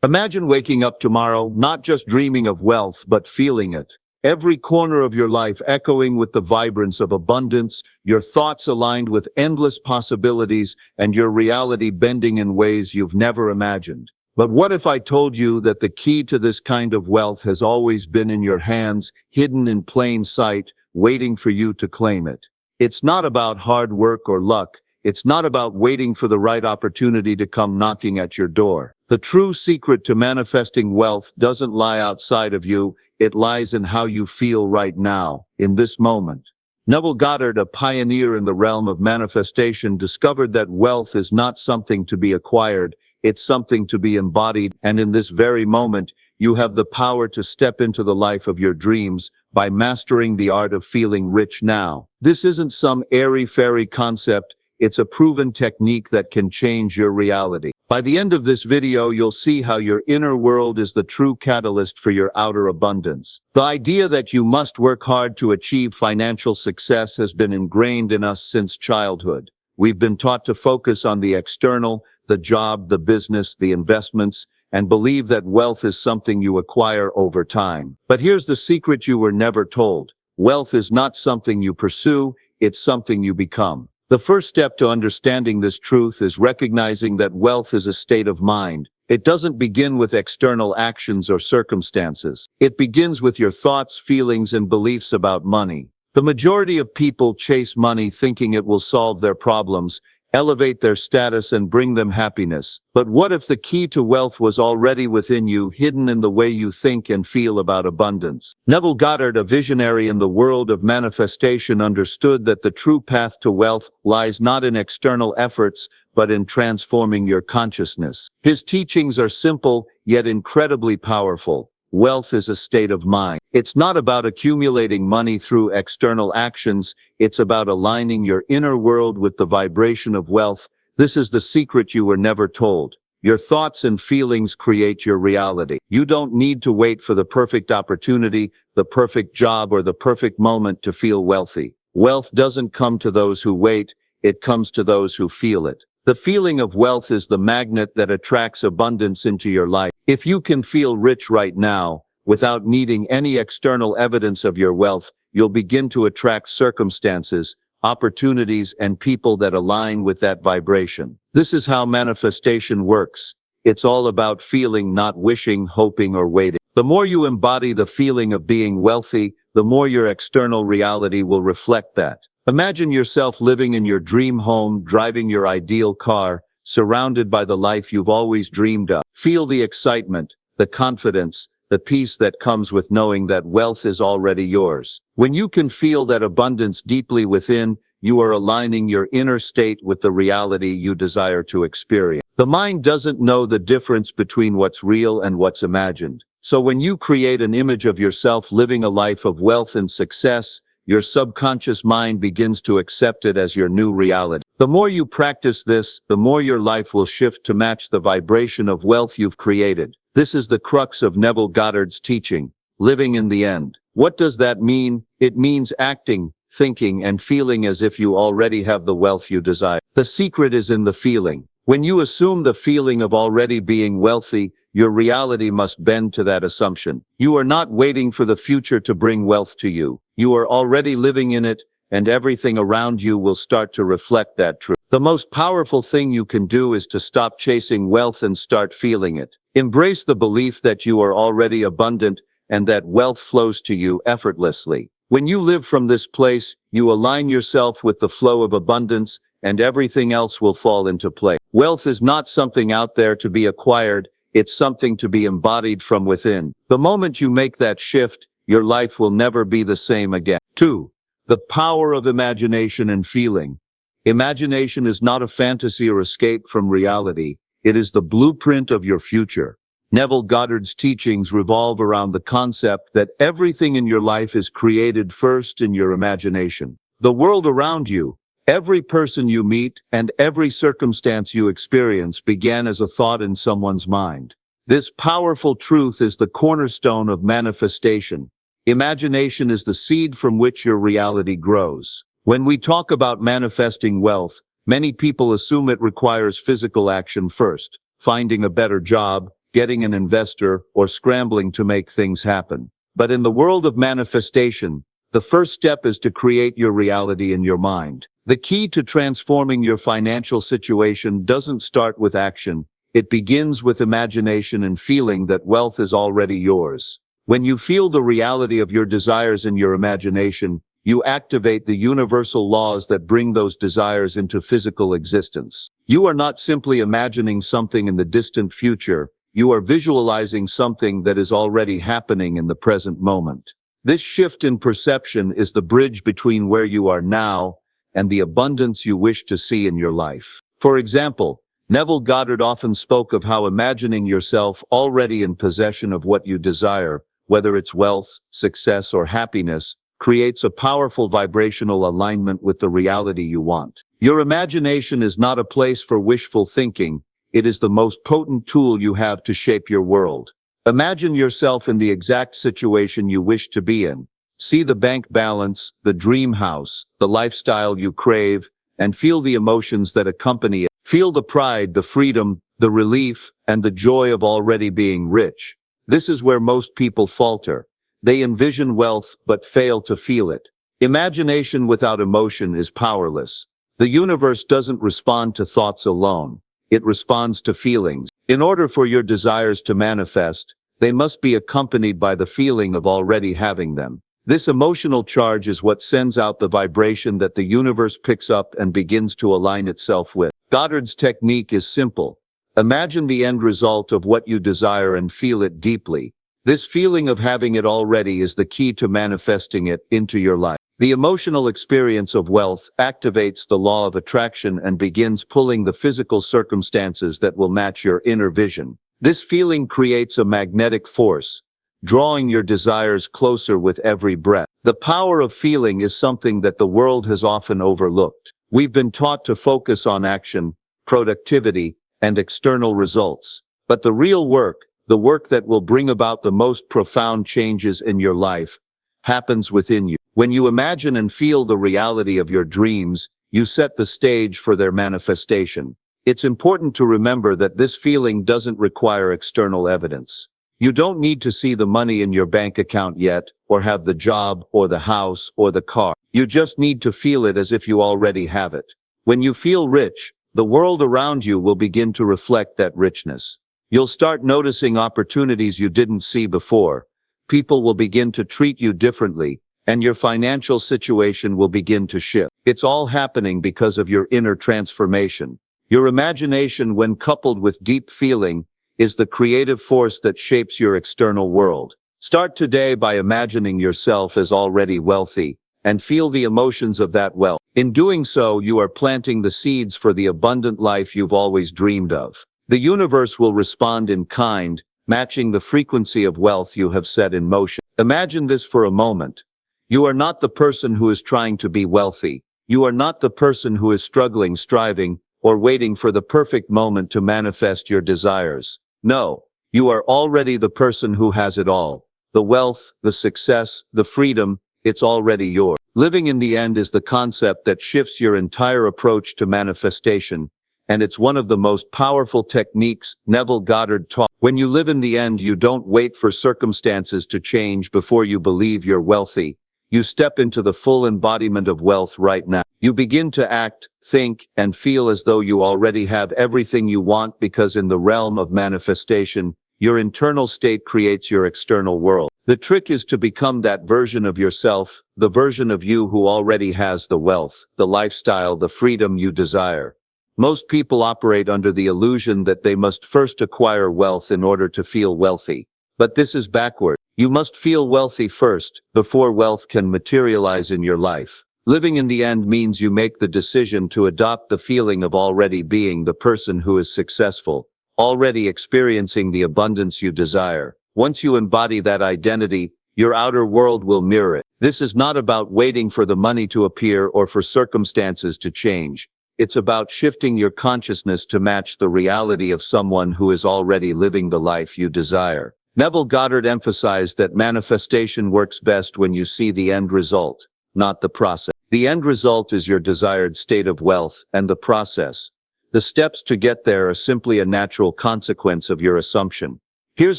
Imagine waking up tomorrow, not just dreaming of wealth, but feeling it. Every corner of your life echoing with the vibrance of abundance, your thoughts aligned with endless possibilities, and your reality bending in ways you've never imagined. But what if I told you that the key to this kind of wealth has always been in your hands, hidden in plain sight, waiting for you to claim it? It's not about hard work or luck. It's not about waiting for the right opportunity to come knocking at your door. The true secret to manifesting wealth doesn't lie outside of you, it lies in how you feel right now, in this moment. Neville Goddard, a pioneer in the realm of manifestation, discovered that wealth is not something to be acquired, it's something to be embodied, and in this very moment, you have the power to step into the life of your dreams by mastering the art of feeling rich now. This isn't some airy-fairy concept. It's a proven technique that can change your reality. By the end of this video, you'll see how your inner world is the true catalyst for your outer abundance. The idea that you must work hard to achieve financial success has been ingrained in us since childhood. We've been taught to focus on the external, the job, the business, the investments, and believe that wealth is something you acquire over time. But here's the secret you were never told. Wealth is not something you pursue, it's something you become. The first step to understanding this truth is recognizing that wealth is a state of mind. It doesn't begin with external actions or circumstances. It begins with your thoughts, feelings, and beliefs about money. The majority of people chase money thinking it will solve their problems, elevate their status, and bring them happiness. But what if the key to wealth was already within you, hidden in the way you think and feel about abundance? Neville Goddard, a visionary in the world of manifestation, understood that the true path to wealth lies not in external efforts, but in transforming your consciousness. His teachings are simple, yet incredibly powerful. Wealth is a state of mind. It's not about accumulating money through external actions, it's about aligning your inner world with the vibration of wealth. This is the secret you were never told. Your thoughts and feelings create your reality. You don't need to wait for the perfect opportunity, the perfect job, or the perfect moment to feel wealthy. Wealth doesn't come to those who wait, it comes to those who feel it. The feeling of wealth is the magnet that attracts abundance into your life. If you can feel rich right now, without needing any external evidence of your wealth, you'll begin to attract circumstances, opportunities, and people that align with that vibration. This is how manifestation works. It's all about feeling, not wishing, hoping, or waiting. The more you embody the feeling of being wealthy, the more your external reality will reflect that. Imagine yourself living in your dream home, driving your ideal car, surrounded by the life you've always dreamed of. Feel the excitement, the confidence, the peace that comes with knowing that wealth is already yours. When you can feel that abundance deeply within, you are aligning your inner state with the reality you desire to experience. The mind doesn't know the difference between what's real and what's imagined. So when you create an image of yourself living a life of wealth and success, your subconscious mind begins to accept it as your new reality. The more you practice this, the more your life will shift to match the vibration of wealth you've created. This is the crux of Neville Goddard's teaching, living in the end. What does that mean? It means acting, thinking, and feeling as if you already have the wealth you desire. The secret is in the feeling. When you assume the feeling of already being wealthy, your reality must bend to that assumption. You are not waiting for the future to bring wealth to you. You are already living in it, and everything around you will start to reflect that truth. The most powerful thing you can do is to stop chasing wealth and start feeling it. Embrace the belief that you are already abundant and that wealth flows to you effortlessly. When you live from this place, you align yourself with the flow of abundance, and everything else will fall into place. Wealth is not something out there to be acquired, it's something to be embodied from within. The moment you make that shift, your life will never be the same again. 2. The power of imagination and feeling. Imagination is not a fantasy or escape from reality. It is the blueprint of your future. Neville Goddard's teachings revolve around the concept that everything in your life is created first in your imagination. The world around you, every person you meet, and every circumstance you experience began as a thought in someone's mind. This powerful truth is the cornerstone of manifestation. Imagination is the seed from which your reality grows. When we talk about manifesting wealth, many people assume it requires physical action first, finding a better job, getting an investor, or scrambling to make things happen. But in the world of manifestation, the first step is to create your reality in your mind. The key to transforming your financial situation doesn't start with action. It begins with imagination and feeling that wealth is already yours. When you feel the reality of your desires in your imagination, you activate the universal laws that bring those desires into physical existence. You are not simply imagining something in the distant future, you are visualizing something that is already happening in the present moment. This shift in perception is the bridge between where you are now and the abundance you wish to see in your life. For example, Neville Goddard often spoke of how imagining yourself already in possession of what you desire, whether it's wealth, success, or happiness, creates a powerful vibrational alignment with the reality you want. Your imagination is not a place for wishful thinking, it is the most potent tool you have to shape your world. Imagine yourself in the exact situation you wish to be in. See the bank balance, the dream house, the lifestyle you crave, and feel the emotions that accompany it. Feel the pride, the freedom, the relief, and the joy of already being rich. This is where most people falter. They envision wealth but fail to feel it. Imagination without emotion is powerless. The universe doesn't respond to thoughts alone. It responds to feelings. In order for your desires to manifest, they must be accompanied by the feeling of already having them. This emotional charge is what sends out the vibration that the universe picks up and begins to align itself with. Goddard's technique is simple. Imagine the end result of what you desire and feel it deeply. This feeling of having it already is the key to manifesting it into your life. The emotional experience of wealth activates the law of attraction and begins pulling the physical circumstances that will match your inner vision. This feeling creates a magnetic force, drawing your desires closer with every breath. The power of feeling is something that the world has often overlooked. We've been taught to focus on action, productivity, and external results. But the real work, the work that will bring about the most profound changes in your life, happens within you. When you imagine and feel the reality of your dreams, you set the stage for their manifestation. It's important to remember that this feeling doesn't require external evidence. You don't need to see the money in your bank account yet, or have the job, or the house, or the car. You just need to feel it as if you already have it. When you feel rich, the world around you will begin to reflect that richness. You'll start noticing opportunities you didn't see before. People will begin to treat you differently, and your financial situation will begin to shift. It's all happening because of your inner transformation. Your imagination, when coupled with deep feeling, is the creative force that shapes your external world. Start today by imagining yourself as already wealthy, and feel the emotions of that wealth. In doing so, you are planting the seeds for the abundant life you've always dreamed of. The universe will respond in kind, matching the frequency of wealth you have set in motion. Imagine this for a moment. You are not the person who is trying to be wealthy. You are not the person who is struggling, striving, or waiting for the perfect moment to manifest your desires. No, you are already the person who has it all. The wealth, the success, the freedom, it's already yours. Living in the end is the concept that shifts your entire approach to manifestation, and it's one of the most powerful techniques Neville Goddard taught. When you live in the end, you don't wait for circumstances to change before you believe you're wealthy. You step into the full embodiment of wealth right now. You begin to act, think, and feel as though you already have everything you want, because in the realm of manifestation, your internal state creates your external world. The trick is to become that version of yourself, the version of you who already has the wealth, the lifestyle, the freedom you desire. Most people operate under the illusion that they must first acquire wealth in order to feel wealthy. But this is backward. You must feel wealthy first, before wealth can materialize in your life. Living in the end means you make the decision to adopt the feeling of already being the person who is successful, already experiencing the abundance you desire. Once you embody that identity, your outer world will mirror it. This is not about waiting for the money to appear or for circumstances to change. It's about shifting your consciousness to match the reality of someone who is already living the life you desire. Neville Goddard emphasized that manifestation works best when you see the end result, not the process. The end result is your desired state of wealth, and the process, the steps to get there, are simply a natural consequence of your assumption. Here's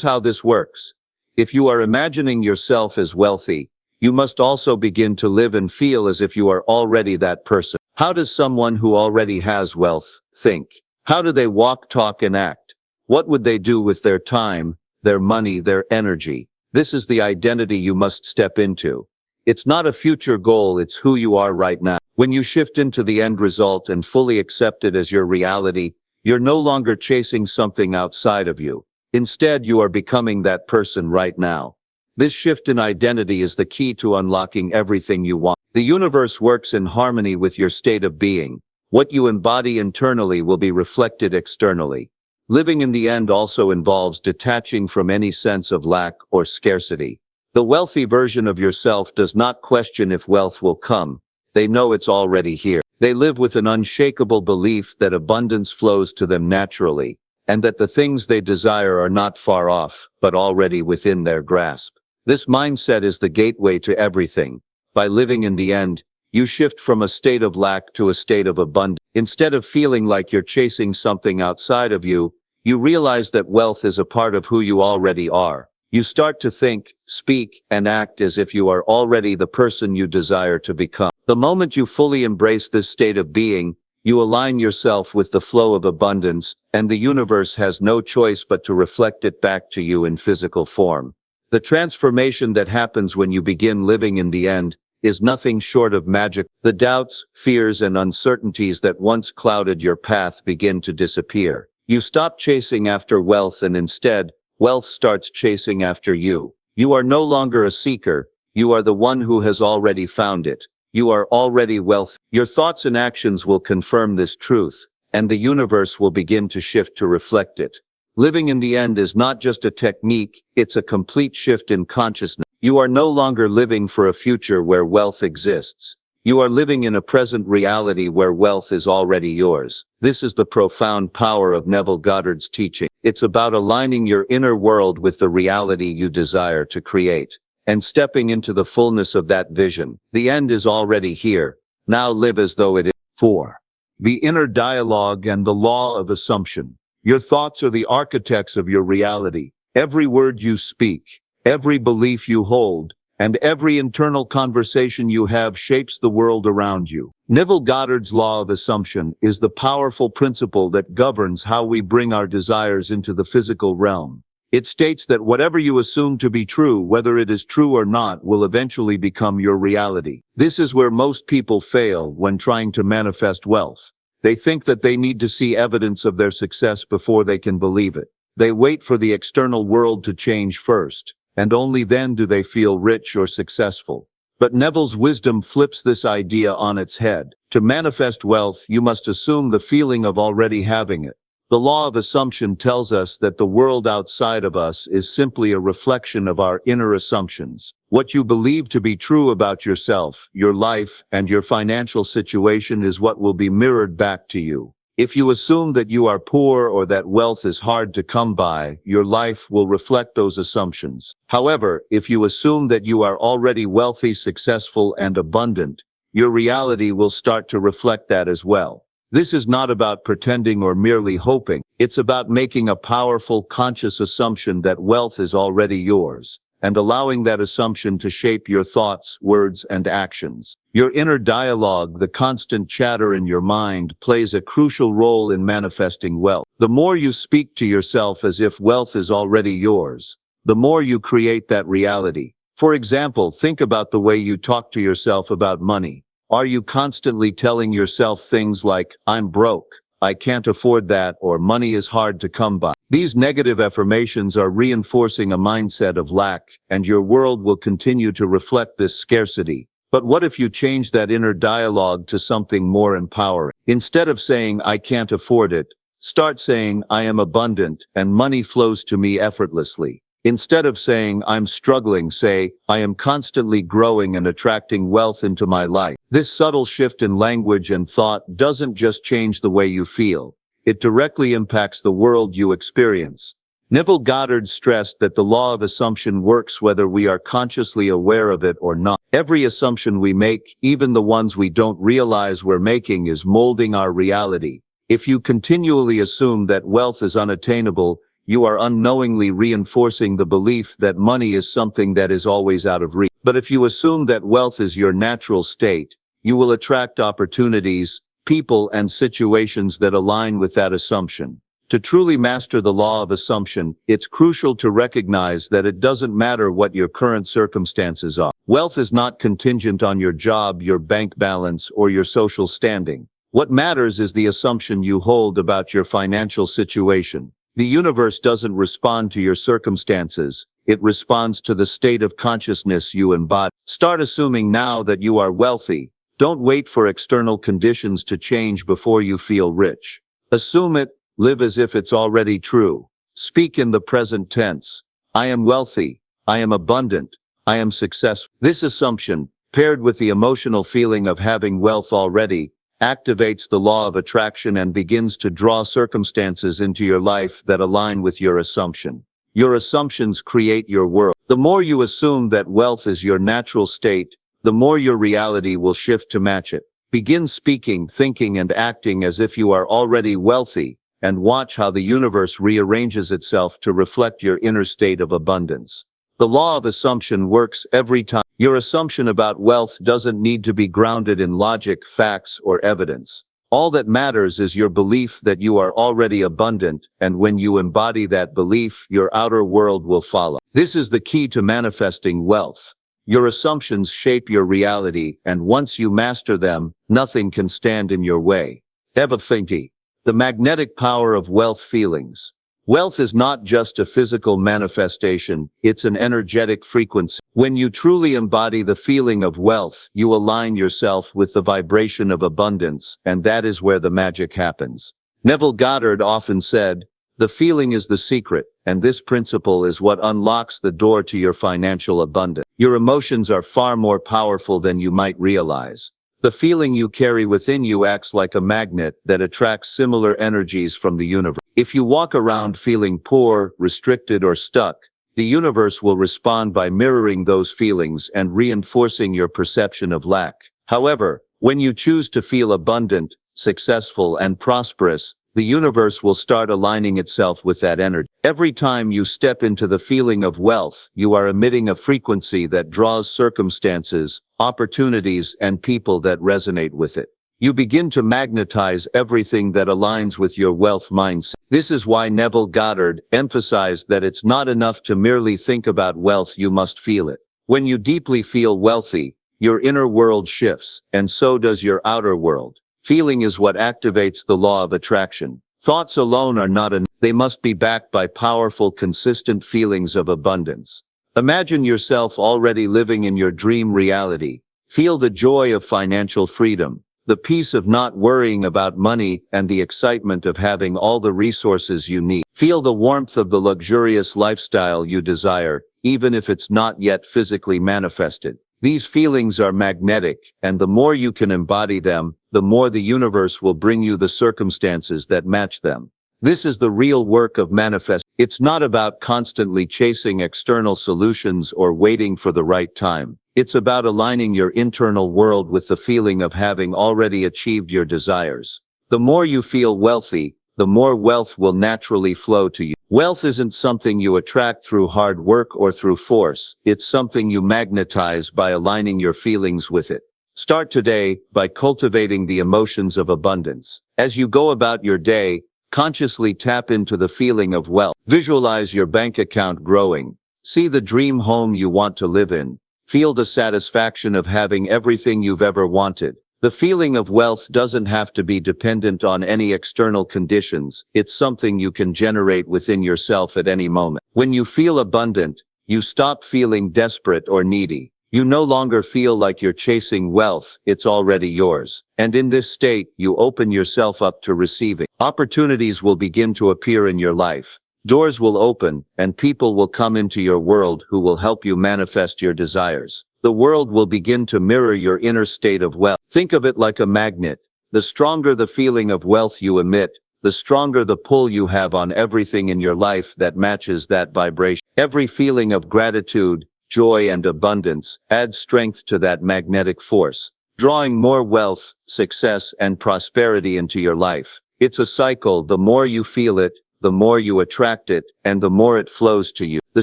how this works. If you are imagining yourself as wealthy, you must also begin to live and feel as if you are already that person. How does someone who already has wealth think? How do they walk, talk, and act? What would they do with their time, their money, their energy? This is the identity you must step into. It's not a future goal, it's who you are right now. When you shift into the end result and fully accept it as your reality, you're no longer chasing something outside of you. Instead, you are becoming that person right now. This shift in identity is the key to unlocking everything you want. The universe works in harmony with your state of being. What you embody internally will be reflected externally. Living in the end also involves detaching from any sense of lack or scarcity. The wealthy version of yourself does not question if wealth will come. They know it's already here. They live with an unshakable belief that abundance flows to them naturally, and that the things they desire are not far off, but already within their grasp. This mindset is the gateway to everything. By living in the end, you shift from a state of lack to a state of abundance. Instead of feeling like you're chasing something outside of you, you realize that wealth is a part of who you already are. You start to think, speak, and act as if you are already the person you desire to become. The moment you fully embrace this state of being, you align yourself with the flow of abundance, and the universe has no choice but to reflect it back to you in physical form. The transformation that happens when you begin living in the end is nothing short of magic. The doubts, fears, and uncertainties that once clouded your path begin to disappear. You stop chasing after wealth and instead, wealth starts chasing after you. You are no longer a seeker, you are the one who has already found it. You are already wealthy. Your thoughts and actions will confirm this truth, and the universe will begin to shift to reflect it. Living in the end is not just a technique, it's a complete shift in consciousness. You are no longer living for a future where wealth exists. You are living in a present reality where wealth is already yours. This is the profound power of Neville Goddard's teaching. It's about aligning your inner world with the reality you desire to create, and stepping into the fullness of that vision. The end is already here. Now live as though it is. 4. The inner dialogue and the law of assumption. Your thoughts are the architects of your reality. Every word you speak, every belief you hold, and every internal conversation you have shapes the world around you. Neville Goddard's law of assumption is the powerful principle that governs how we bring our desires into the physical realm. It states that whatever you assume to be true, whether it is true or not, will eventually become your reality. This is where most people fail when trying to manifest wealth. They think that they need to see evidence of their success before they can believe it. They wait for the external world to change first, and only then do they feel rich or successful. But Neville's wisdom flips this idea on its head. To manifest wealth, you must assume the feeling of already having it. The law of assumption tells us that the world outside of us is simply a reflection of our inner assumptions. What you believe to be true about yourself, your life, and your financial situation is what will be mirrored back to you. If you assume that you are poor or that wealth is hard to come by, your life will reflect those assumptions. However, if you assume that you are already wealthy, successful, and abundant, your reality will start to reflect that as well. This is not about pretending or merely hoping. It's about making a powerful, conscious assumption that wealth is already yours, and allowing that assumption to shape your thoughts, words, and actions. Your inner dialogue, the constant chatter in your mind, plays a crucial role in manifesting wealth. The more you speak to yourself as if wealth is already yours, the more you create that reality. For example, think about the way you talk to yourself about money. Are you constantly telling yourself things like, "I'm broke, I can't afford that," or "money is hard to come by"? These negative affirmations are reinforcing a mindset of lack, and your world will continue to reflect this scarcity. But what if you change that inner dialogue to something more empowering? Instead of saying, "I can't afford it," start saying, "I am abundant, and money flows to me effortlessly." Instead of saying, "I'm struggling," say, "I am constantly growing and attracting wealth into my life." This subtle shift in language and thought doesn't just change the way you feel. It directly impacts the world you experience. Neville Goddard stressed that the law of assumption works whether we are consciously aware of it or not. Every assumption we make, even the ones we don't realize we're making, is molding our reality. If you continually assume that wealth is unattainable, you are unknowingly reinforcing the belief that money is something that is always out of reach. But if you assume that wealth is your natural state, you will attract opportunities, people, and situations that align with that assumption. To truly master the law of assumption, it's crucial to recognize that it doesn't matter what your current circumstances are. Wealth is not contingent on your job, your bank balance, or your social standing. What matters is the assumption you hold about your financial situation. The universe doesn't respond to your circumstances. It responds to the state of consciousness you embody. Start assuming now that you are wealthy. Don't wait for external conditions to change before you feel rich. Assume it. Live as if it's already true. Speak in the present tense. I am wealthy. I am abundant. I am successful. This assumption, paired with the emotional feeling of having wealth already, activates the law of attraction and begins to draw circumstances into your life that align with your assumption. Your assumptions create your world. The more you assume that wealth is your natural state, the more your reality will shift to match it. Begin speaking, thinking, and acting as if you are already wealthy, and watch how the universe rearranges itself to reflect your inner state of abundance. The law of assumption works every time. Your assumption about wealth doesn't need to be grounded in logic, facts, or evidence. All that matters is your belief that you are already abundant, and when you embody that belief, your outer world will follow. This is the key to manifesting wealth. Your assumptions shape your reality, and once you master them, nothing can stand in your way. Eva Finke. The magnetic power of wealth feelings. Wealth is not just a physical manifestation, it's an energetic frequency. When you truly embody the feeling of wealth, you align yourself with the vibration of abundance, and that is where the magic happens. Neville Goddard often said, "The feeling is the secret, and this principle is what unlocks the door to your financial abundance." Your emotions are far more powerful than you might realize. The feeling you carry within you acts like a magnet that attracts similar energies from the universe. If you walk around feeling poor, restricted, or stuck, the universe will respond by mirroring those feelings and reinforcing your perception of lack. However, when you choose to feel abundant, successful, and prosperous, the universe will start aligning itself with that energy. Every time you step into the feeling of wealth, you are emitting a frequency that draws circumstances, opportunities, and people that resonate with it. You begin to magnetize everything that aligns with your wealth mindset. This is why Neville Goddard emphasized that it's not enough to merely think about wealth, you must feel it. When you deeply feel wealthy, your inner world shifts, and so does your outer world. Feeling is what activates the law of attraction. Thoughts alone are not enough. They must be backed by powerful, consistent feelings of abundance. Imagine yourself already living in your dream reality. Feel the joy of financial freedom, the peace of not worrying about money, and the excitement of having all the resources you need. Feel the warmth of the luxurious lifestyle you desire, even if it's not yet physically manifested. These feelings are magnetic, and the more you can embody them, the more the universe will bring you the circumstances that match them. This is the real work of manifesting. It's not about constantly chasing external solutions or waiting for the right time. It's about aligning your internal world with the feeling of having already achieved your desires. The more you feel wealthy, the more wealth will naturally flow to you. Wealth isn't something you attract through hard work or through force. It's something you magnetize by aligning your feelings with it. Start today by cultivating the emotions of abundance. As you go about your day, consciously tap into the feeling of wealth. Visualize your bank account growing. See the dream home you want to live in. Feel the satisfaction of having everything you've ever wanted. The feeling of wealth doesn't have to be dependent on any external conditions. It's something you can generate within yourself at any moment. When you feel abundant, you stop feeling desperate or needy. You no longer feel like you're chasing wealth, it's already yours. And in this state, you open yourself up to receiving. Opportunities will begin to appear in your life. Doors will open, and people will come into your world who will help you manifest your desires. The world will begin to mirror your inner state of wealth. Think of it like a magnet. The stronger the feeling of wealth you emit, the stronger the pull you have on everything in your life that matches that vibration. Every feeling of gratitude, joy, and abundance adds strength to that magnetic force, drawing more wealth, success, and prosperity into your life. It's a cycle. The more you feel it, the more you attract it, and the more it flows to you. The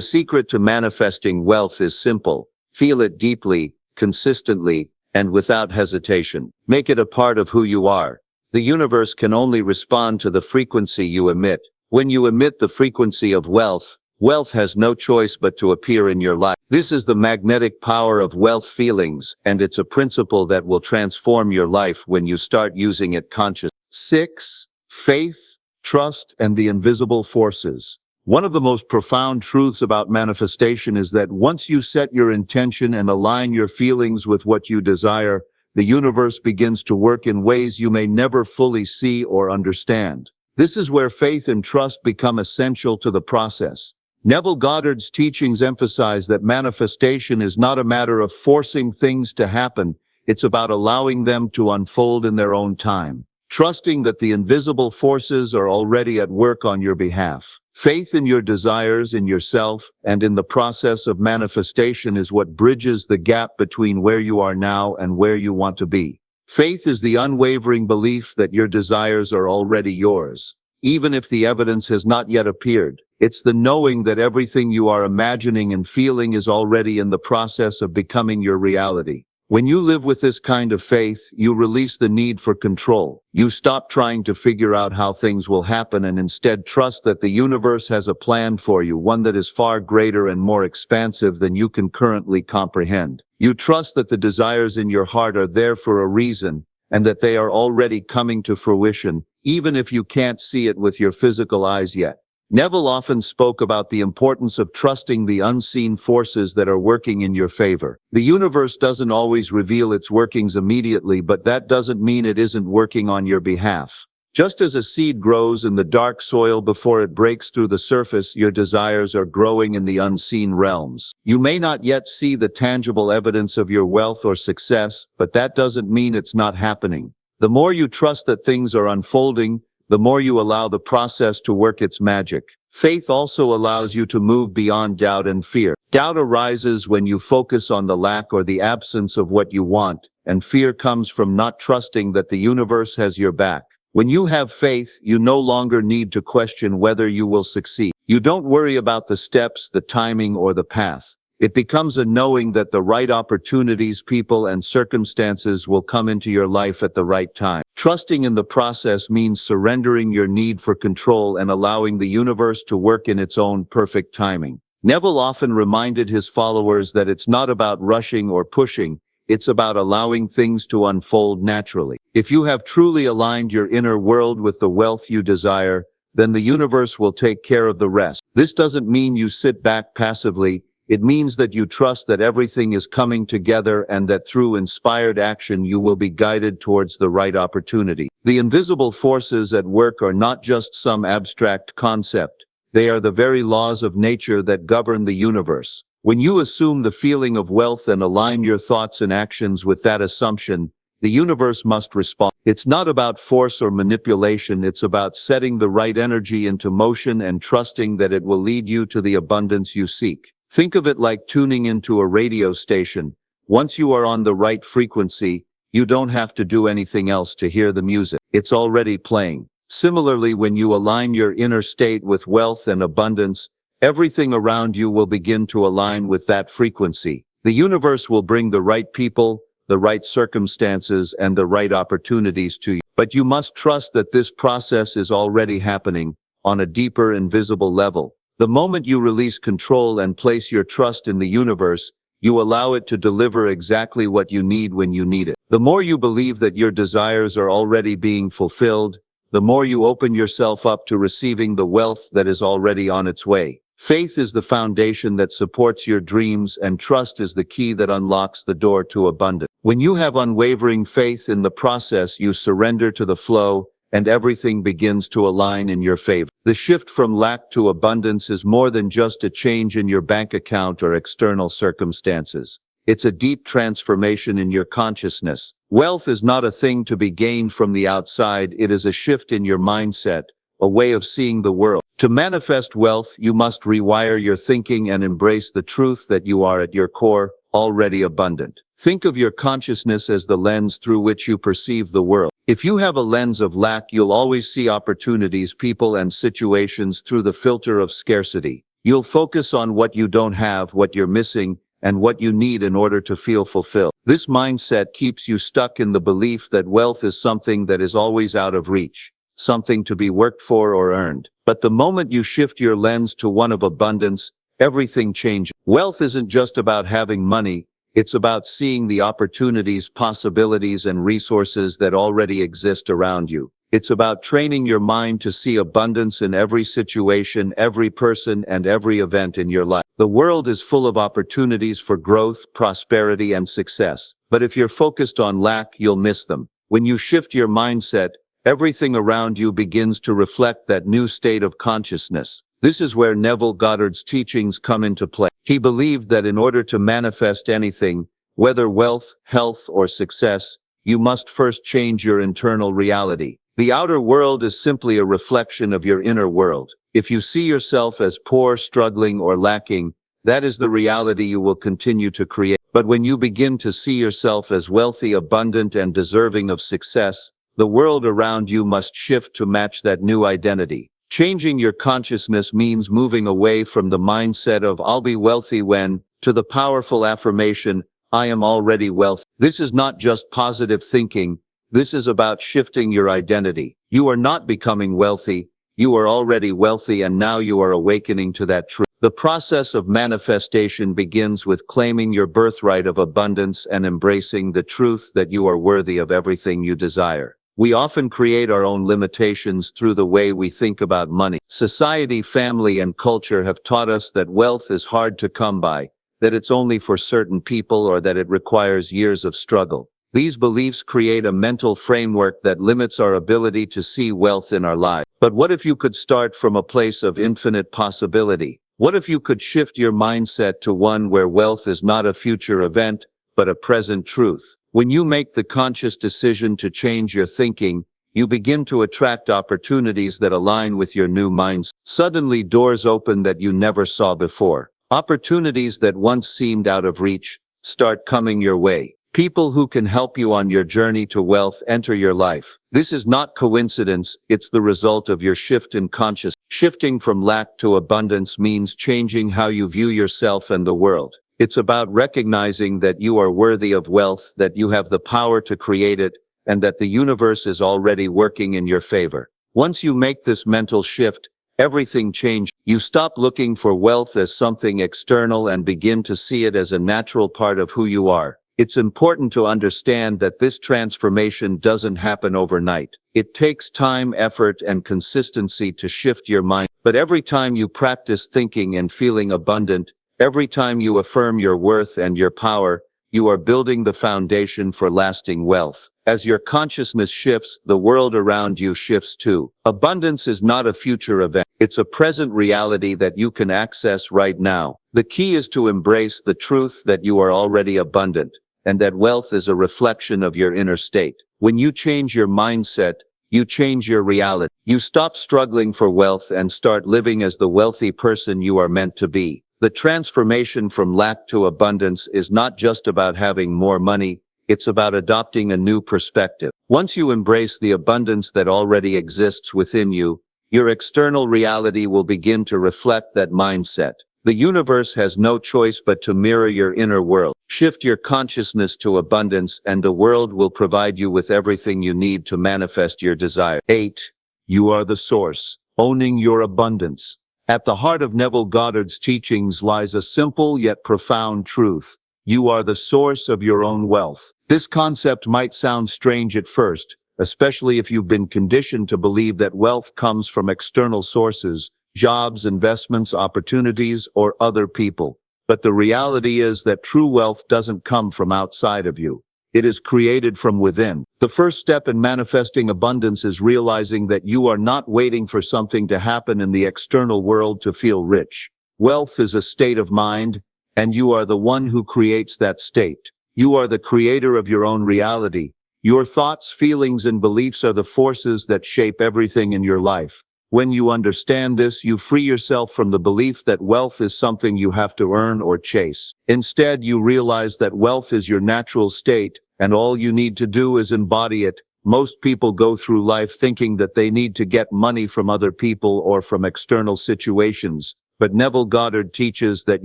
secret to manifesting wealth is simple. Feel it deeply, consistently, and without hesitation. Make it a part of who you are. The universe can only respond to the frequency you emit. When you emit the frequency of wealth, wealth has no choice but to appear in your life. This is the magnetic power of wealth feelings, and it's a principle that will transform your life when you start using it consciously. 6. Faith, trust, and the invisible forces. One of the most profound truths about manifestation is that once you set your intention and align your feelings with what you desire, the universe begins to work in ways you may never fully see or understand. This is where faith and trust become essential to the process. Neville Goddard's teachings emphasize that manifestation is not a matter of forcing things to happen, it's about allowing them to unfold in their own time, trusting that the invisible forces are already at work on your behalf. Faith in your desires, in yourself, and in the process of manifestation is what bridges the gap between where you are now and where you want to be. Faith is the unwavering belief that your desires are already yours, even if the evidence has not yet appeared. It's the knowing that everything you are imagining and feeling is already in the process of becoming your reality. When you live with this kind of faith, you release the need for control. You stop trying to figure out how things will happen and instead trust that the universe has a plan for you, one that is far greater and more expansive than you can currently comprehend. You trust that the desires in your heart are there for a reason, and that they are already coming to fruition, even if you can't see it with your physical eyes yet. Neville often spoke about the importance of trusting the unseen forces that are working in your favor. The universe doesn't always reveal its workings immediately, but that doesn't mean it isn't working on your behalf. Just as a seed grows in the dark soil before it breaks through the surface, your desires are growing in the unseen realms. You may not yet see the tangible evidence of your wealth or success, but that doesn't mean it's not happening. The more you trust that things are unfolding, the more you allow the process to work its magic. Faith also allows you to move beyond doubt and fear. Doubt arises when you focus on the lack or the absence of what you want, and fear comes from not trusting that the universe has your back. When you have faith, you no longer need to question whether you will succeed. You don't worry about the steps, the timing, or the path. It becomes a knowing that the right opportunities, people, and circumstances will come into your life at the right time. Trusting in the process means surrendering your need for control and allowing the universe to work in its own perfect timing. Neville often reminded his followers that it's not about rushing or pushing, it's about allowing things to unfold naturally. If you have truly aligned your inner world with the wealth you desire, then the universe will take care of the rest. This doesn't mean you sit back passively. It means that you trust that everything is coming together and that through inspired action you will be guided towards the right opportunity. The invisible forces at work are not just some abstract concept. They are the very laws of nature that govern the universe. When you assume the feeling of wealth and align your thoughts and actions with that assumption, the universe must respond. It's not about force or manipulation, it's about setting the right energy into motion and trusting that it will lead you to the abundance you seek. Think of it like tuning into a radio station. Once you are on the right frequency, you don't have to do anything else to hear the music. It's already playing. Similarly, when you align your inner state with wealth and abundance, everything around you will begin to align with that frequency. The universe will bring the right people, the right circumstances, and the right opportunities to you. But you must trust that this process is already happening on a deeper, invisible level. The moment you release control and place your trust in the universe, you allow it to deliver exactly what you need when you need it. The more you believe that your desires are already being fulfilled, the more you open yourself up to receiving the wealth that is already on its way. Faith is the foundation that supports your dreams, and trust is the key that unlocks the door to abundance. When you have unwavering faith in the process, you surrender to the flow, and everything begins to align in your favor. The shift from lack to abundance is more than just a change in your bank account or external circumstances. It's a deep transformation in your consciousness. Wealth is not a thing to be gained from the outside, it is a shift in your mindset, a way of seeing the world. To manifest wealth, you must rewire your thinking and embrace the truth that you are at your core already abundant. Think of your consciousness as the lens through which you perceive the world. If you have a lens of lack, you'll always see opportunities, people, and situations through the filter of scarcity. You'll focus on what you don't have, what you're missing, and what you need in order to feel fulfilled. This mindset keeps you stuck in the belief that wealth is something that is always out of reach, something to be worked for or earned. But the moment you shift your lens to one of abundance, everything changes. Wealth isn't just about having money. It's about seeing the opportunities, possibilities, and resources that already exist around you. It's about training your mind to see abundance in every situation, every person, and every event in your life. The world is full of opportunities for growth, prosperity, and success. But if you're focused on lack, you'll miss them. When you shift your mindset, everything around you begins to reflect that new state of consciousness. This is where Neville Goddard's teachings come into play. He believed that in order to manifest anything, whether wealth, health, or success, you must first change your internal reality. The outer world is simply a reflection of your inner world. If you see yourself as poor, struggling, or lacking, that is the reality you will continue to create. But when you begin to see yourself as wealthy, abundant, and deserving of success, the world around you must shift to match that new identity. Changing your consciousness means moving away from the mindset of "I'll be wealthy when" to the powerful affirmation, "I am already wealthy." This is not just positive thinking. This is about shifting your identity. You are not becoming wealthy. You are already wealthy, and now you are awakening to that truth. The process of manifestation begins with claiming your birthright of abundance and embracing the truth that you are worthy of everything you desire. We often create our own limitations through the way we think about money. Society, family, and culture have taught us that wealth is hard to come by, that it's only for certain people, or that it requires years of struggle. These beliefs create a mental framework that limits our ability to see wealth in our lives. But what if you could start from a place of infinite possibility? What if you could shift your mindset to one where wealth is not a future event, but a present truth? When you make the conscious decision to change your thinking, you begin to attract opportunities that align with your new mindset. Suddenly, doors open that you never saw before. Opportunities that once seemed out of reach start coming your way. People who can help you on your journey to wealth enter your life. This is not coincidence, it's the result of your shift in consciousness. Shifting from lack to abundance means changing how you view yourself and the world. It's about recognizing that you are worthy of wealth, that you have the power to create it, and that the universe is already working in your favor. Once you make this mental shift, everything changes. You stop looking for wealth as something external and begin to see it as a natural part of who you are. It's important to understand that this transformation doesn't happen overnight. It takes time, effort, and consistency to shift your mind. But every time you practice thinking and feeling abundant, every time you affirm your worth and your power, you are building the foundation for lasting wealth. As your consciousness shifts, the world around you shifts too. Abundance is not a future event. It's a present reality that you can access right now. The key is to embrace the truth that you are already abundant, and that wealth is a reflection of your inner state. When you change your mindset, you change your reality. You stop struggling for wealth and start living as the wealthy person you are meant to be. The transformation from lack to abundance is not just about having more money, it's about adopting a new perspective. Once you embrace the abundance that already exists within you, your external reality will begin to reflect that mindset. The universe has no choice but to mirror your inner world. Shift your consciousness to abundance, and the world will provide you with everything you need to manifest your desire. 8. You are the source. Owning your abundance. At the heart of Neville Goddard's teachings lies a simple yet profound truth. You are the source of your own wealth. This concept might sound strange at first, especially if you've been conditioned to believe that wealth comes from external sources, jobs, investments, opportunities, or other people. But the reality is that true wealth doesn't come from outside of you. It is created from within. The first step in manifesting abundance is realizing that you are not waiting for something to happen in the external world to feel rich. Wealth is a state of mind, and you are the one who creates that state. You are the creator of your own reality. Your thoughts, feelings, and beliefs are the forces that shape everything in your life. When you understand this, you free yourself from the belief that wealth is something you have to earn or chase. Instead, you realize that wealth is your natural state, and all you need to do is embody it, Most people go through life thinking that they need to get money from other people or from external situations. But Neville Goddard teaches that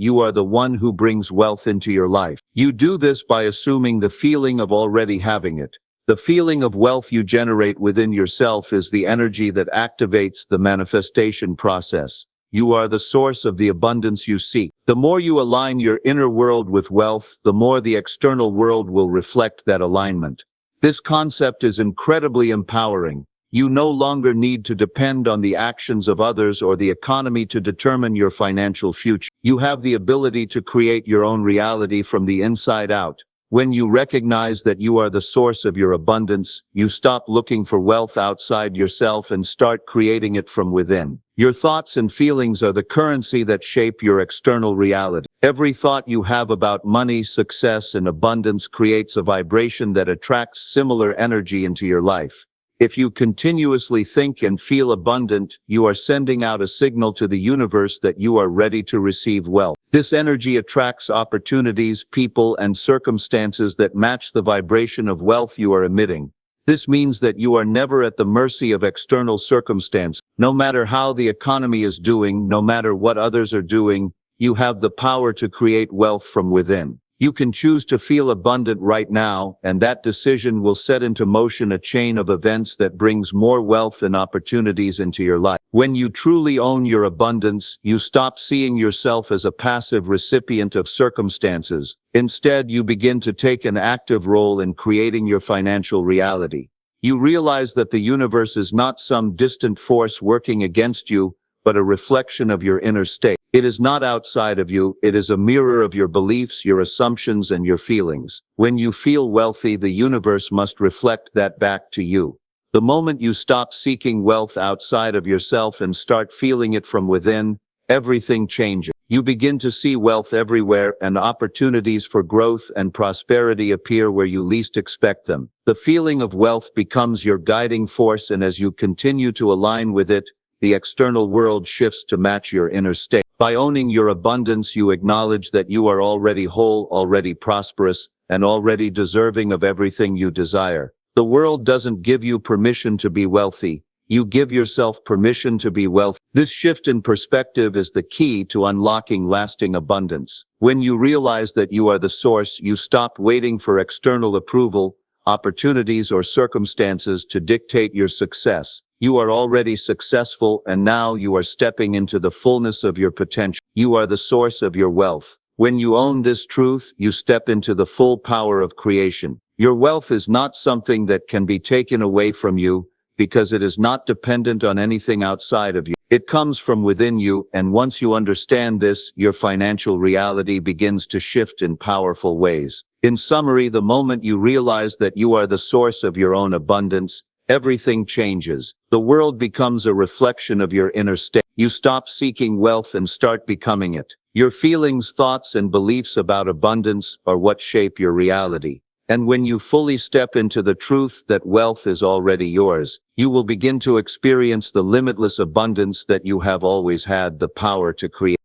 you are the one who brings wealth into your life. You do this by assuming the feeling of already having it. The feeling of wealth you generate within yourself is the energy that activates the manifestation process. You are the source of the abundance you seek. The more you align your inner world with wealth, the more the external world will reflect that alignment. This concept is incredibly empowering. You no longer need to depend on the actions of others or the economy to determine your financial future. You have the ability to create your own reality from the inside out. When you recognize that you are the source of your abundance, you stop looking for wealth outside yourself and start creating it from within. Your thoughts and feelings are the currency that shape your external reality. Every thought you have about money, success, and abundance creates a vibration that attracts similar energy into your life. If you continuously think and feel abundant, you are sending out a signal to the universe that you are ready to receive wealth. This energy attracts opportunities, people, and circumstances that match the vibration of wealth you are emitting. This means that you are never at the mercy of external circumstances. No matter how the economy is doing, no matter what others are doing, you have the power to create wealth from within. You can choose to feel abundant right now, and that decision will set into motion a chain of events that brings more wealth and opportunities into your life. When you truly own your abundance, you stop seeing yourself as a passive recipient of circumstances. Instead, you begin to take an active role in creating your financial reality. You realize that the universe is not some distant force working against you, but a reflection of your inner state. It is not outside of you, it is a mirror of your beliefs, your assumptions, and your feelings. When you feel wealthy, the universe must reflect that back to you. The moment you stop seeking wealth outside of yourself and start feeling it from within, everything changes. You begin to see wealth everywhere, and opportunities for growth and prosperity appear where you least expect them. The feeling of wealth becomes your guiding force, and as you continue to align with it, the external world shifts to match your inner state. By owning your abundance, you acknowledge that you are already whole, already prosperous, and already deserving of everything you desire. The world doesn't give you permission to be wealthy. You give yourself permission to be wealthy. This shift in perspective is the key to unlocking lasting abundance. When you realize that you are the source, you stop waiting for external approval, opportunities, or circumstances to dictate your success. You are already successful, and now you are stepping into the fullness of your potential. You are the source of your wealth. When you own this truth, you step into the full power of creation. Your wealth is not something that can be taken away from you, because it is not dependent on anything outside of you. It comes from within you, and once you understand this, your financial reality begins to shift in powerful ways. In summary, the moment you realize that you are the source of your own abundance, everything changes. The world becomes a reflection of your inner state. You stop seeking wealth and start becoming it. Your feelings, thoughts, and beliefs about abundance are what shape your reality. And when you fully step into the truth that wealth is already yours, you will begin to experience the limitless abundance that you have always had the power to create.